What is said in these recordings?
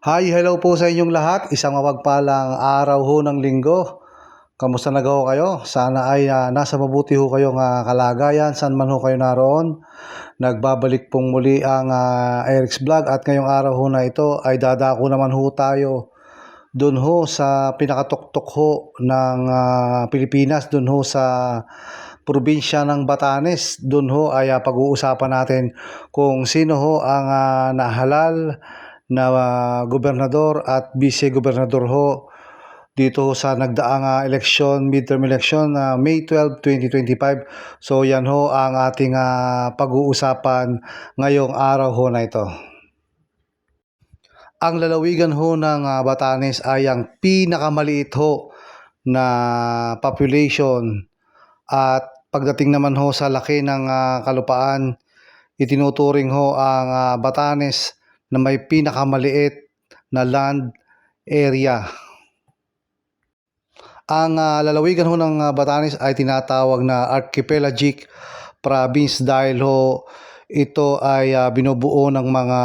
Hi, hello po sa inyong lahat. Isang mapagpalang araw ho ng linggo. Kamusta na ho kayo? Sana ay nasa mabuti ho kayong kalagayan, saan man ho kayo naroon. Nagbabalik pong muli ang Eric's Vlog at ngayong araw ho na ito ay dadako naman ho tayo doon ho sa pinakatuktok ho ng Pilipinas, doon ho sa probinsya ng Batanes. Doon ho ay pag-uusapan natin kung sino ho ang nahalal na gobernador at vice-gobernador ho dito sa nagdaang eleksyon, midterm election na May 12, 2025. So yan ho ang ating pag-uusapan ngayong araw ho na ito. Ang lalawigan ho ng Batanes ay ang pinakamaliit ho na population at pagdating naman ho sa laki ng kalupaan, itinuturing ho ang Batanes na may pinakamaliit na land area. Ang lalawigan ho ng Batanes ay tinatawag na archipelagic province dahil ho ito ay binubuo ng mga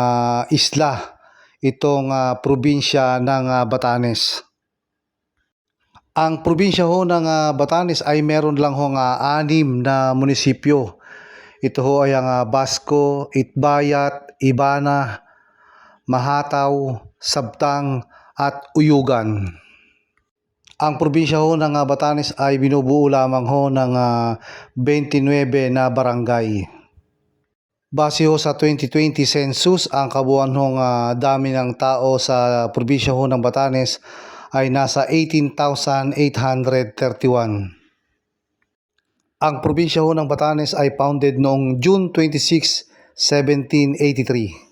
isla, itong probinsya ng Batanes. Ang probinsya ho ng Batanes ay meron lang ho 6 na munisipyo. Ito ho ay ang Basco, Itbayat, Ibana, Mahataw, Sabtang at Uyugan. Ang probinsya ho ng Batanes ay binubuo lamang ho ng 29 na barangay. Base ho sa 2020 census, ang kabuuan hong dami ng tao sa probinsya ho ng Batanes ay nasa 18,831. Ang probinsya ho ng Batanes ay founded noong June 26, 1783.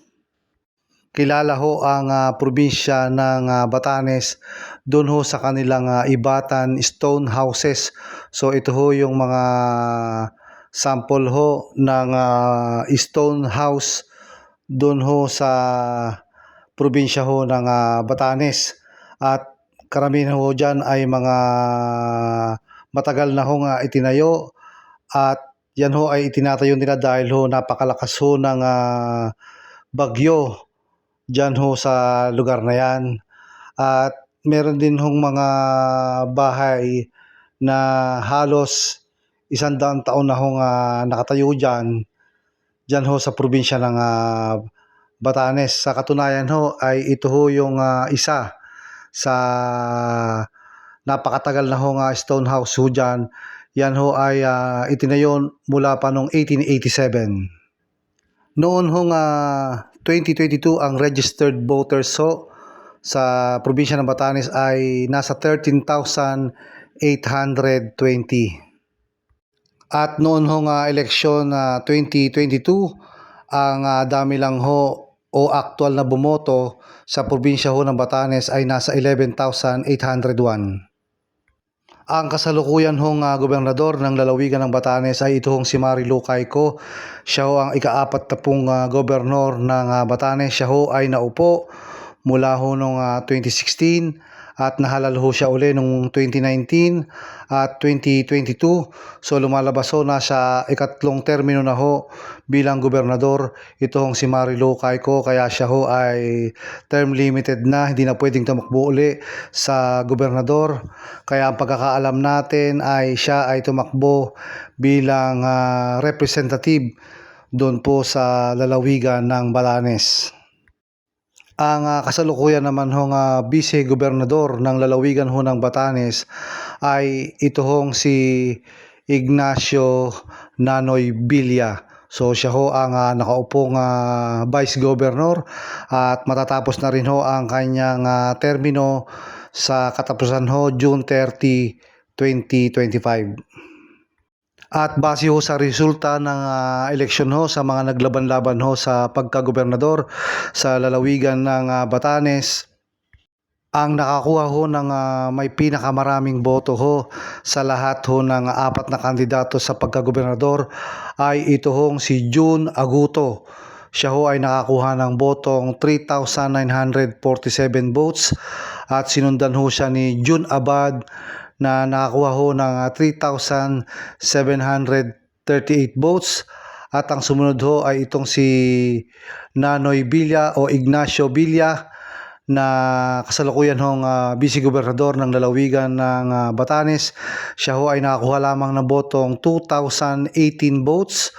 Kilala ho ang probinsya ng Batanes doon ho sa kanilang ibatan stone houses. So ito ho yung mga sample ho ng stone house doon ho sa probinsya ho ng Batanes. At karamihan ho dyan ay mga matagal na ho itinayo at yan ho ay itinatayo nila dahil ho napakalakas ho ng bagyo dyan ho sa lugar na yan. At meron din hong mga bahay na halos 100 taon na hong nakatayo dyan ho sa probinsya ng Batanes. Sa katunayan ho ay ito ho yung isa sa napakatagal na hong stone house ho dyan. Yan ho ay itinayo mula pa noong 1887. Noon hong 2022 ang registered voters ho sa probinsya ng Batanes ay nasa 13,820. At noon hong eleksyon 2022, ang dami lang ho o actual na bumoto sa probinsya ho ng Batanes ay nasa 11,801. Ang kasalukuyan hong gobernador ng lalawigan ng Batanes ay ito hong si Marilu Cayco. Siya ho ang ika-4 na pong gobernador ng Batanes. Siya ho ay naupo mula ho noong 2016 at nahalal ho siya uli noong 2019 at 2022. So lumalabas ho na sa ikatlong termino na ho bilang gobernador ito hong si Marilu Cayco, kaya siya ho ay term limited na, hindi na pwedeng tumakbo uli sa gobernador. Kaya ang pagkakaalam natin ay siya ay tumakbo bilang representative doon po sa lalawigan ng Batanes. Ang kasalukuyan naman hong vice-gobernador ng lalawigan ho ng Batanes ay ito hong si Ignacio Nanoy Villa. So siya ho ang nakaupong vice-governor at matatapos na rin ho ang kanyang termino sa katapusan ho June 30, 2025. At base ho sa resulta ng eleksyon ho sa mga naglaban-laban ho sa pagkagobernador sa lalawigan ng Batanes, ang nakakuha ho ng may pinakamaraming boto ho sa lahat ho ng 4 na kandidato sa pagkagobernador ay ito hong si June Aguto. Siya ho ay nakakuha ng botong 3,947 votes at sinundan ho siya ni June Abad na nakakuha ho ng 3,738 votes at ang sumunod ho ay itong si Nanoy Villa o Ignacio Villa na kasalukuyan hong Vice Gobernador ng lalawigan ng Batanes. Siya ho ay nakakuha lamang ng botong 2,018 votes.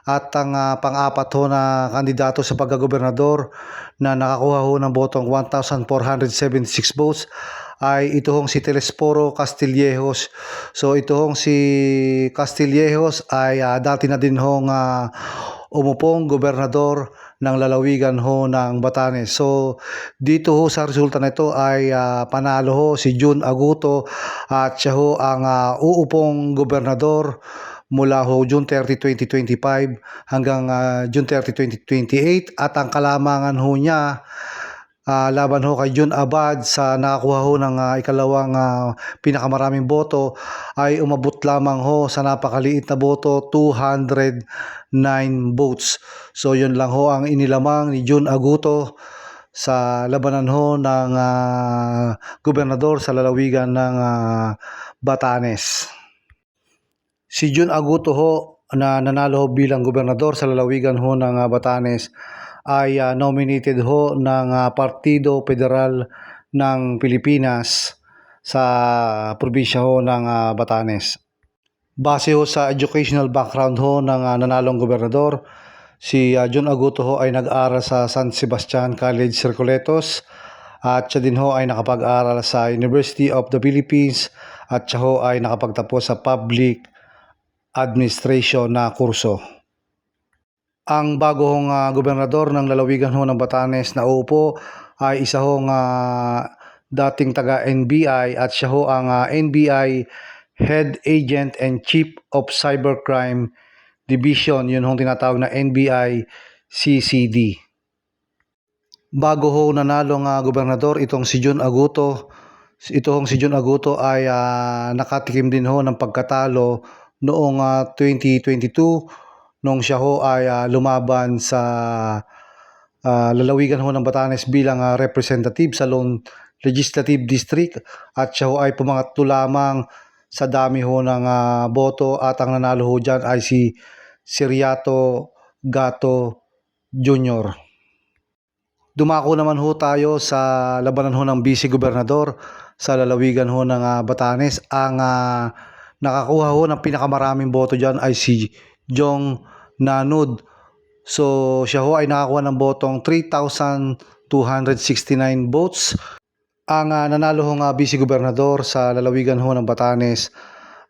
At ang pang-apat ho na kandidato sa pagkagobernador na nakakuha ho ng botong 1,476 votes ay ito hong si Telesforo Castillejos. So ito hong si Castillejos ay dati na din hong umupong gobernador ng lalawigan ho ng Batanes. So dito ho sa resulta na ito ay panalo ho si June Aguto at siya ho ang uupong gobernador mula ho June 30, 2025 hanggang June 30, 2028 at ang kalamangan ho niya laban ho kay June Abad sa nakakuha ho ng ikalawang pinakamaraming boto ay umabot lamang ho sa napakaliit na boto, 209 votes. So yun lang ho ang inilamang ni June Aguto sa labanan ho ng gobernador sa lalawigan ng Batanes. Si June Aguto ho na nanalo ho bilang gobernador sa lalawigan ho ng Batanes ay nominated ho ng Partido Federal ng Pilipinas sa probinsya ho ng Batanes. Base ho sa educational background ho ng nanalong gobernador, si June Aguto ho ay nag-aral sa San Sebastian College Circuletos at siya din ho ay nakapag-aral sa University of the Philippines at siya ho ay nakapagtapos sa Public Administration na kurso. Ang bagong gobernador ng lalawigan ho ng Batanes na uupo ay isa hong dating taga NBI at siya ho ang NBI Head Agent and Chief of Cybercrime Division, yun hong tinatawag na NBI CCD. Bago ho nanalong gobernador itong si June Aguto, si June Aguto ay nakatikim din ho ng pagkatalo noong 2022 nung siya ho ay lumaban sa lalawigan ho ng Batanes bilang representative sa Lone Legislative District at siya ho ay pumangatlo lamang sa dami ho ng boto at ang nanalo ho dyan ay si Siriato Gato Jr. Dumako naman ho tayo sa labanan ho ng Vice Gobernador sa lalawigan ho ng Batanes. Ang nakakuha ho ng pinakamaraming boto dyan ay si Jong Nanud. So siya ho ay nakakuha ng botong 3,269 votes. Ang nanalo hong Vice Gobernador sa lalawigan ho ng Batanes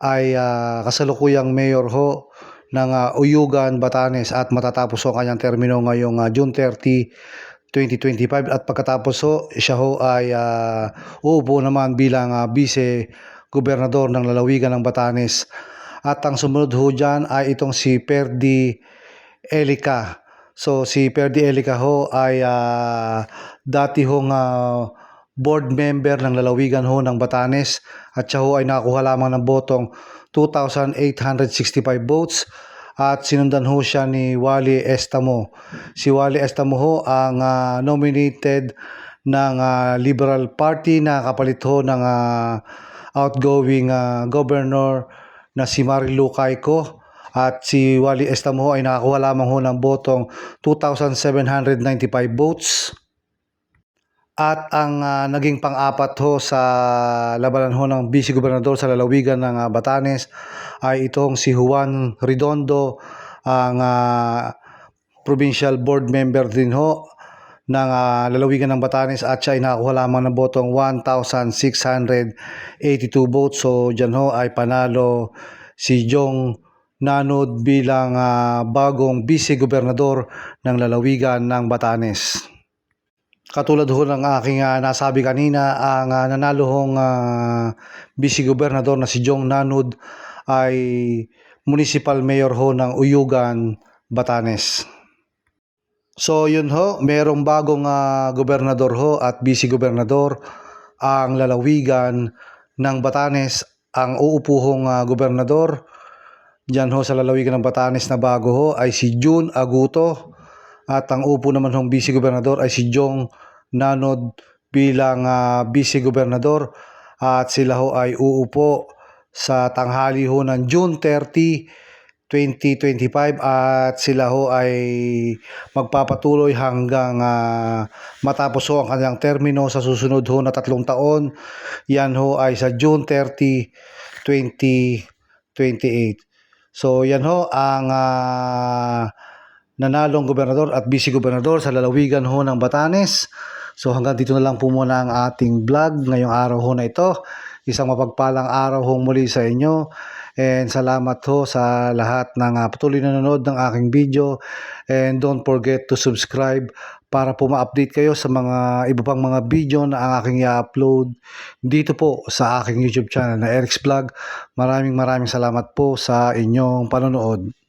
ay kasalukuyang mayor ho ng Uyugan, Batanes at matatapos ho kanyang termino ngayong June 30, 2025 at pagkatapos ho siya ho ay uupo naman bilang Vice Gobernador ng lalawigan ng Batanes. At ang sumunod ho dyan ay itong si Perdi Elica. So si Perdi Elica ho ay dati hong board member ng lalawigan ho ng Batanes at siya ho ay nakakuha lamang ng botong 2,865 votes at sinundan ho siya ni Wally Estamo. Si Wally Estamo ho ang nominated ng Liberal Party na kapalit ho ng outgoing governor na si Marilu Cayco at si Wally Estamo ay nakakuha lamang ho ng botong 2,795 votes. At ang naging pang-apat ho sa labanan ho ng Vice Gobernador sa lalawigan ng Batanes ay itong si Juan Redondo, ang provincial board member din ho ng lalawigan ng Batanes at siya ay nakakuha lamang ng botong 1,682 votes. So dyan ho ay panalo si Jong Nanud bilang bagong Vice Gobernador ng lalawigan ng Batanes. Katulad ho ng aking nasabi kanina, ang nanalo hong Vice Gobernador na si Jong Nanud ay Municipal Mayor ho ng Uyugan, Batanes. So yun ho, merong bagong gobernador ho at vice gobernador ang lalawigan ng Batanes. Ang uupo hong gobernador dyan ho sa lalawigan ng Batanes na bago ho ay si June Aguto at ang upo naman hong vice gobernador ay si Jong Nanud bilang vice gobernador at sila ho ay uupo sa tanghali ho ng June 30, 2025 at sila ho ay magpapatuloy hanggang matapos ho ang kanilang termino sa susunod ho na 3 taon. Yan ho ay sa June 30, 2028. So yan ho ang nanalong gobernador at vice gobernador sa lalawigan ho ng Batanes. So hanggang dito na lang po muna ang ating vlog ngayong araw ho na ito. Isang mapagpalang araw ho muli sa inyo. And salamat ho sa lahat ng patuloy na nanonood ng aking video. And don't forget to subscribe para po ma-update kayo sa mga iba pang mga video na ang aking i-upload dito po sa aking YouTube channel na Eric's Vlog. Maraming salamat po sa inyong panonood.